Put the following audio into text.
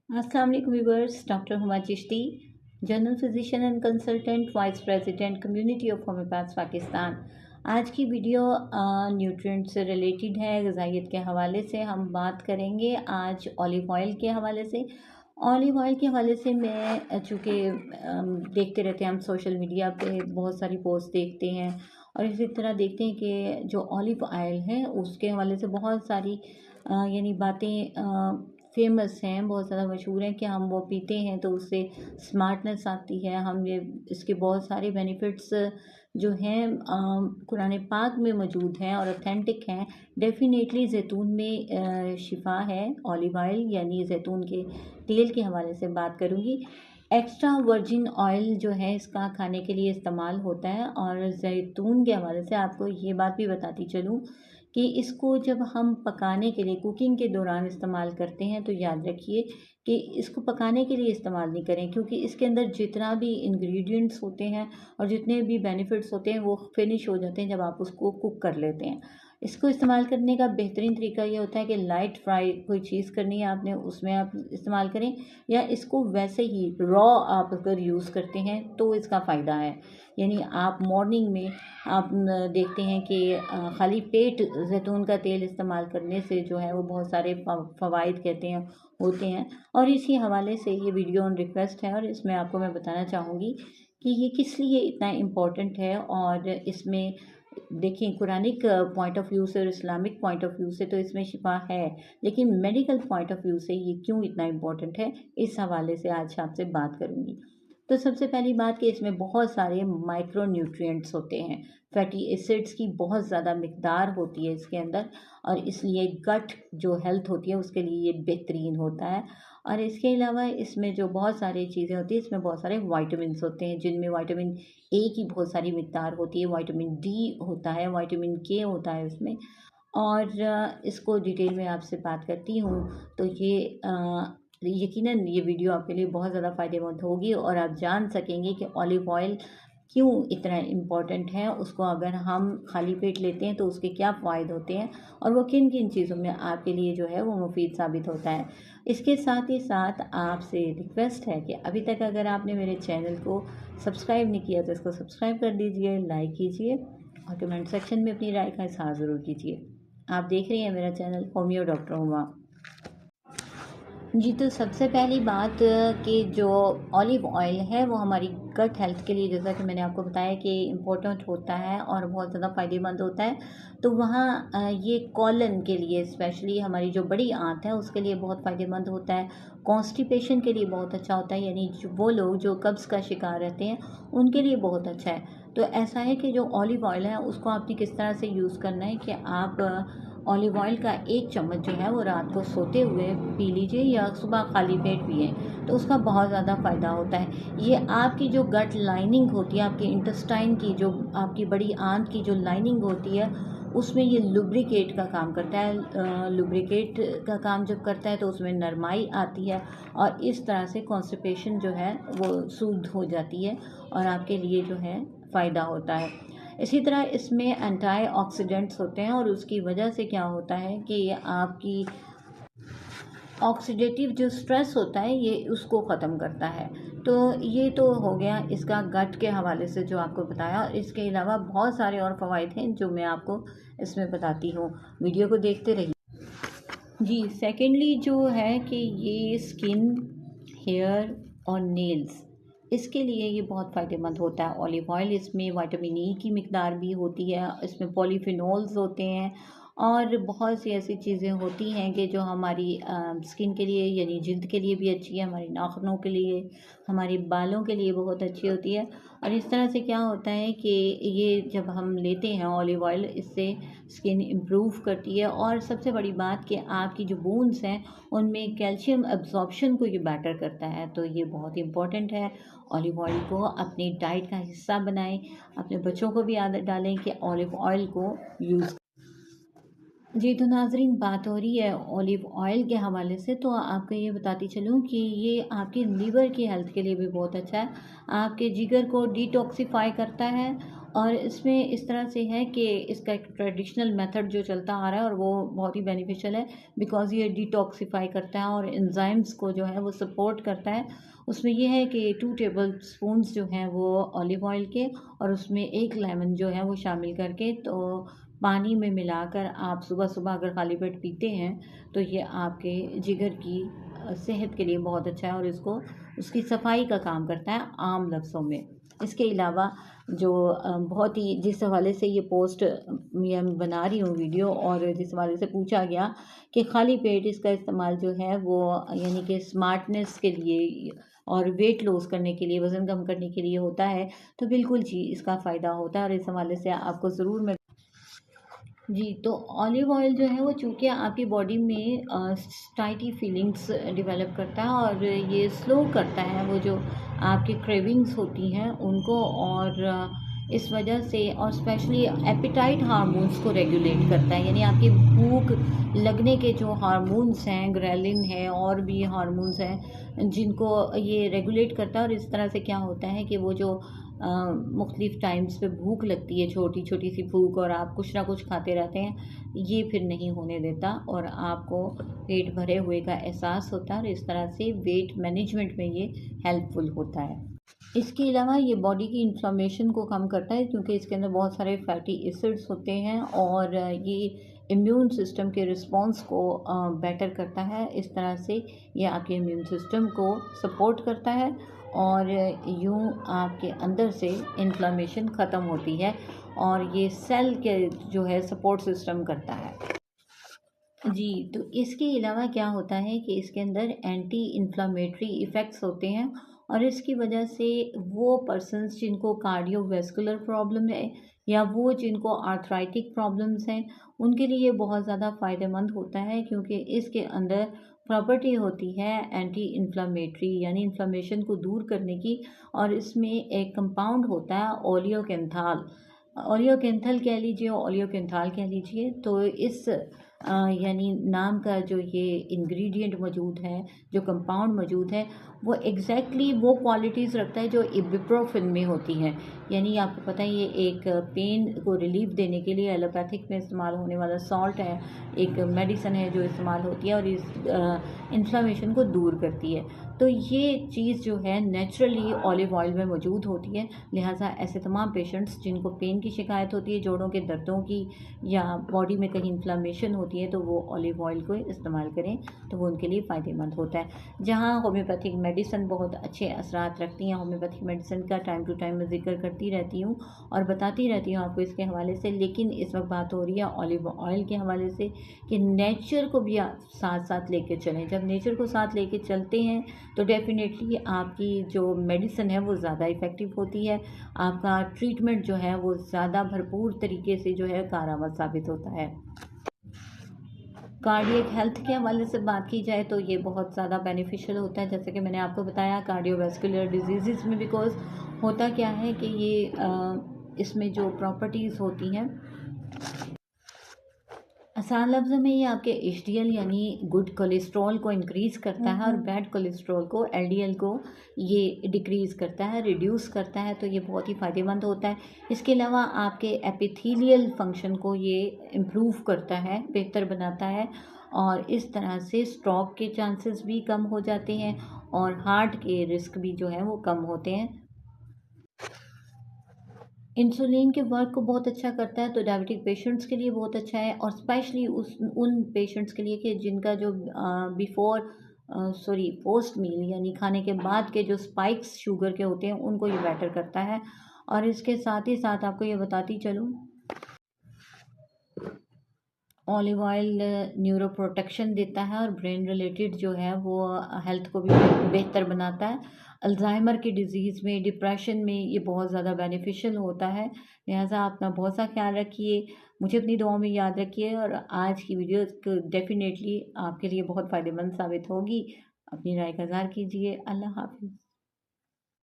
अस्सलाम वालेकुम viewers. Doctor Huma Chishti, general physician and consultant, vice president, community of homeopaths Pakistan. आज की वीडियो न्यूट्रिएंट से रिलेटेड है, ग़िज़ाइयत के हवाले से हम बात करेंगे आज ऑलिव ऑयल के हवाले से। ऑलिव ऑयल के हवाले से मैं चूँकि देखते रहते हैं हम सोशल मीडिया पे बहुत सारी पोस्ट देखते हैं और इसी तरह देखते हैं कि जो ऑलिव ऑयल है उसके हवाले से बहुत सारी यानी बातें फेमस हैं, बहुत ज़्यादा मशहूर हैं कि हम वो पीते हैं तो उससे स्मार्टनेस आती है। हम ये इसके बहुत सारे बेनिफिट्स जो हैं कुरान पाक में मौजूद हैं और ऑथेंटिक हैं। डेफ़िनेटली ज़ैतून में शिफ़ा है। ऑलिव ऑयल यानी ज़ैतून के तेल के हवाले से बात करूँगी। एक्स्ट्रा वर्जिन ऑयल जो है इसका खाने के लिए इस्तेमाल होता है और ज़ैतून के हवाले से आपको ये बात भी बताती चलूँ कि इसको जब हम पकाने के लिए कुकिंग के दौरान इस्तेमाल करते हैं तो याद रखिए कि इसको पकाने के लिए इस्तेमाल नहीं करें, क्योंकि इसके अंदर जितना भी इंग्रेडिएंट्स होते हैं और जितने भी बेनिफिट्स होते हैं वो फिनिश हो जाते हैं जब आप उसको कुक कर लेते हैं। इसको इस्तेमाल करने का बेहतरीन तरीका ये होता है कि लाइट फ्राई कोई चीज़ करनी है आपने, उसमें आप इस्तेमाल करें, या इसको वैसे ही रॉ आप अगर यूज़ करते हैं तो इसका फ़ायदा है। यानी आप मॉर्निंग में आप देखते हैं कि खाली पेट ज़ैतून का तेल इस्तेमाल करने से जो है वो बहुत सारे फ़वाइद कहते हैं होते हैं। और इसी हवाले से ये वीडियो ऑन रिक्वेस्ट है और इसमें आपको मैं बताना चाहूँगी कि ये किस लिए इतना इम्पोर्टेंट है। और इसमें देखिए, कुरानिक पॉइंट ऑफ व्यू से और इस्लामिक पॉइंट ऑफ व्यू से तो इसमें शिफा है, लेकिन मेडिकल पॉइंट ऑफ व्यू से ये क्यों इतना इम्पोर्टेंट है, इस हवाले से आज आपसे बात करूँगी। तो सबसे पहली बात कि इसमें बहुत सारे माइक्रो न्यूट्रिएंट्स होते हैं, फैटी एसिड्स की बहुत ज़्यादा मिकदार होती है इसके अंदर, और इसलिए गट जो हेल्थ होती है उसके लिए ये बेहतरीन होता है। और इसके अलावा इसमें जो बहुत सारी चीज़ें होती हैं, इसमें बहुत सारे वाइटामिन्स होते हैं, जिनमें विटामिन ए की बहुत सारी मिकदार होती है, विटामिन डी होता है, विटामिन के होता है उसमें। और इसको डिटेल में आपसे बात करती हूँ तो ये यकीनन ये वीडियो आपके लिए बहुत ज़्यादा फ़ायदेमंद होगी और आप जान सकेंगे कि ऑलिव ऑयल क्यों इतना इम्पोर्टेंट है। उसको अगर हम खाली पेट लेते हैं तो उसके क्या फ़ायदे होते हैं और वो किन किन चीज़ों में आपके लिए जो है वो मुफीद साबित होता है। इसके साथ ही साथ आपसे रिक्वेस्ट है कि अभी तक अगर आपने मेरे चैनल को सब्सक्राइब नहीं किया तो इसको सब्सक्राइब कर दीजिए, लाइक कीजिए और कमेंट सेक्शन में अपनी राय का इज़हार ज़रूर कीजिए। आप देख रही हैं मेरा चैनल होमियो डॉक्टर हुमा। जी, तो सबसे पहली बात कि जो ऑलिव ऑयल है वो हमारी गट हेल्थ के लिए, जैसा कि मैंने आपको बताया कि इम्पोर्टेंट होता है और बहुत ज़्यादा फ़ायदेमंद होता है। तो वहाँ ये कॉलन के लिए, स्पेशली हमारी जो बड़ी आंत है उसके लिए बहुत फ़ायदेमंद होता है। कॉन्स्टिपेशन के लिए बहुत अच्छा होता है, यानी जो वो लोग जो कब्ज़ का शिकार रहते हैं उनके लिए बहुत अच्छा है। तो ऐसा है कि जो ऑलिव ऑयल है उसको आपने किस तरह से यूज़ करना है कि आप ऑलिव ऑयल का 1 चम्मच जो है वो रात को सोते हुए पी लीजिए या सुबह खाली पेट पिएं, तो उसका बहुत ज़्यादा फ़ायदा होता है। ये आपकी जो गट लाइनिंग होती है, आपके इंटेस्टाइन की, जो आपकी बड़ी आंत की जो लाइनिंग होती है, उसमें ये लुब्रिकेट का काम करता है। लुब्रिकेट का काम जब करता है तो उसमें नरमाई आती है और इस तरह से कॉन्स्टिपेशन जो है वो सूद हो जाती है और आपके लिए जो है फ़ायदा होता है। इसी तरह इसमें एंटीऑक्सीडेंट्स होते हैं और उसकी वजह से क्या होता है कि आपकी ऑक्सीडेटिव जो स्ट्रेस होता है ये उसको ख़त्म करता है। तो ये तो हो गया इसका गट के हवाले से जो आपको बताया, और इसके अलावा बहुत सारे और फ़वाइद हैं जो मैं आपको इसमें बताती हूँ। वीडियो को देखते रहिए। जी, सेकेंडली जो है कि ये स्किन, हेयर और नेल्स, इसके लिए ये बहुत फ़ायदेमंद होता है ऑलिव ऑयल। इसमें विटामिन ई की मिकदार भी होती है, इसमें पॉलीफिनोल्स होते हैं और बहुत सी ऐसी चीज़ें होती हैं कि जो हमारी स्किन के लिए यानी जिल्द के लिए भी अच्छी है, हमारे नाखूनों के लिए, हमारे बालों के लिए बहुत अच्छी होती है। और इस तरह से क्या होता है कि ये जब हम लेते हैं ऑलिव ऑयल, इससे स्किन इम्प्रूव करती है। और सबसे बड़ी बात कि आपकी जो बोन्स हैं उनमें कैल्शियम एब्जॉर्प्शन को ये बेटर करता है, तो ये बहुत इम्पॉर्टेंट है। ऑलिव ऑयल को अपनी डाइट का हिस्सा बनाएं, अपने बच्चों को भी आदत डालें कि ऑलिव ऑयल को यूज़। जी, तो नाज़रीन, बात हो रही है ऑलिव ऑयल के हवाले से, तो आपको ये बताती चलूँ कि ये आपके लीवर की हेल्थ के लिए भी बहुत अच्छा है, आपके जिगर को डिटॉक्सिफ़ाई करता है और इसमें इस तरह से है कि इसका एक ट्रेडिशनल मेथड जो चलता आ रहा है और वो बहुत ही बेनिफिशियल है, बिकॉज़ ये डिटॉक्सिफाई करता है और एंजाइम्स को जो है वो सपोर्ट करता है। उसमें ये है कि 2 टेबल स्पून्स जो हैं वो ऑलिव ऑयल के, और उसमें 1 लेमन जो है वो शामिल करके तो पानी में मिलाकर आप सुबह-सुबह अगर खाली पेट पीते हैं तो ये आपके जिगर की सेहत के लिए बहुत अच्छा है और इसको उसकी सफाई का काम करता है आम लफ्ज़ों में। इसके अलावा जो बहुत ही जिस हवाले से ये पोस्ट मैं बना रही हूँ वीडियो, और जिस हवाले से पूछा गया कि खाली पेट इसका इस्तेमाल जो है वो यानी कि स्मार्टनेस के लिए और वेट लॉस करने के लिए, वज़न कम करने के लिए होता है, तो बिल्कुल जी इसका फ़ायदा होता है और इस हवाले से आपको ज़रूर मैं जी, तो ऑलिव ऑयल जो है वो चूँकि आपकी बॉडी में स्टाइटी फीलिंग्स डेवलप करता है और ये स्लो करता है वो जो आपकी क्रेविंग्स होती हैं उनको, और इस वजह से और स्पेशली एपेटाइट हार्मोन्स को रेगुलेट करता है, यानी आपकी भूख लगने के जो हार्मोन्स हैं, ग्रेलिन है और भी हार्मोन्स हैं जिनको ये रेगुलेट करता है। और इस तरह से क्या होता है कि वो जो मुख्तलिफ़ टाइम्स पे भूख लगती है, छोटी छोटी सी भूख, और आप कुछ ना कुछ खाते रहते हैं, ये फिर नहीं होने देता और आपको पेट भरे हुए का एहसास होता है और इस तरह से वेट मैनेजमेंट में ये हेल्पफुल होता है। इसके अलावा ये बॉडी की इन्फ्लेमेशन को कम करता है क्योंकि इसके अंदर बहुत सारे फैटी एसिड्स होते हैं और ये इम्यून सिस्टम के रिस्पॉन्स को बेटर करता है। इस तरह से ये आपके इम्यून सिस्टम को सपोर्ट करता है और यूँ आपके अंदर से इन्फ्लेमेशन ख़त्म होती है और ये सेल के जो है सपोर्ट सिस्टम करता है। जी, तो इसके अलावा क्या होता है कि इसके अंदर एंटी इन्फ्लेमेटरी इफ़ेक्ट्स होते हैं और इसकी वजह से वो पर्सन्स जिनको कार्डियोवैस्कुलर प्रॉब्लम है या वो जिनको आर्थराइटिक प्रॉब्लम्स हैं, उनके लिए बहुत ज़्यादा फ़ायदेमंद होता है क्योंकि इसके अंदर प्रॉपर्टी होती है एंटी इन्फ्लेमेटरी, यानी इन्फ्लेमेशन को दूर करने की, और इसमें एक कंपाउंड होता है ओलियोकेंथाल। ओलियोकेंथल कह लीजिए, ओलियोकेंथाल कह लीजिए, तो इस यानी नाम का जो ये इंग्रेडिएंट मौजूद है, जो कंपाउंड मौजूद है, वो एग्जैक्टली वो क्वालिटीज़ रखता है जो इबुप्रोफेन में होती हैं। यानी आपको पता है ये एक पेन को रिलीफ देने के लिए एलोपैथिक में इस्तेमाल होने वाला सॉल्ट है, एक मेडिसिन है जो इस्तेमाल होती है और इस इन्फ्लेमेशन को दूर करती है। तो ये चीज़ जो है नेचुरली ऑलिव ऑयल में मौजूद होती है, लिहाजा ऐसे तमाम पेशेंट्स जिनको पेन की शिकायत होती है, जोड़ों के दर्दों की या बॉडी में कहीं इन्फ्लेमेशन होती है, तो वो ऑलिव ऑयल को इस्तेमाल करें तो वो उनके लिए फ़ायदेमंद होता है। जहाँ होम्योपैथिक मेडिसिन बहुत अच्छे असरात रखती हैं, होम्योपैथिक मेडिसिन का टाइम टू टाइम मैं ज़िक्र करती रहती हूँ और बताती रहती हूँ आपको इसके हवाले से, लेकिन इस वक्त बात हो रही है ऑलिव ऑयल के हवाले से कि नेचर को भी आप साथ साथ लेके चलें। जब नेचर को साथ लेके चलते हैं तो डेफ़िनेटली आपकी जो मेडिसिन है वो ज़्यादा इफ़ेक्टिव होती है, आपका ट्रीटमेंट जो है वो ज़्यादा भरपूर तरीके से जो है कारआमद साबित होता है। कार्डियक हेल्थ के हवाले से बात की जाए तो ये बहुत ज़्यादा बेनिफिशियल होता है, जैसे कि मैंने आपको बताया कार्डियोवैस्कुलर डिजीज़ में, बिकॉज़ होता क्या है कि ये इसमें जो प्रॉपर्टीज़ होती हैं, आसान लफ्ज़ों में ये आपके एचडीएल यानी गुड कोलेस्ट्रॉल को इंक्रीज़ करता है और बैड कोलेस्ट्रॉल को, एलडीएल को, ये डिक्रीज़ करता है, रिड्यूस करता है, तो ये बहुत ही फ़ायदेमंद होता है। इसके अलावा आपके एपिथेलियल फंक्शन को ये इम्प्रूव करता है, बेहतर बनाता है और इस तरह से स्ट्रोक के चांसेस भी कम हो जाते हैं और हार्ट के रिस्क भी जो है वो कम होते हैं। इंसुलिन के वर्क को बहुत अच्छा करता है, तो डायबिटिक पेशेंट्स के लिए बहुत अच्छा है और स्पेशली उन पेशेंट्स के लिए कि जिनका जो पोस्ट मील यानी खाने के बाद के जो स्पाइक्स शुगर के होते हैं उनको ये बेटर करता है। और इसके साथ ही साथ आपको ये बताती चलूँ, ऑलिव ऑयल न्यूरो प्रोटेक्शन देता है और ब्रेन रिलेटेड जो है वो हेल्थ को भी बेहतर बनाता है। अल्जाइमर की डिज़ीज़ में, डिप्रेशन में ये बहुत ज़्यादा बेनिफिशियल होता है। लिहाजा आप अपना बहुत सा ख्याल रखिए, मुझे अपनी दुआओं में याद रखिए और आज की वीडियो डेफ़िनेटली आपके लिए बहुत फ़ायदेमंद साबित होगी। अपनी राय का इज़हार कीजिए। अल्लाह हाफ़िज़।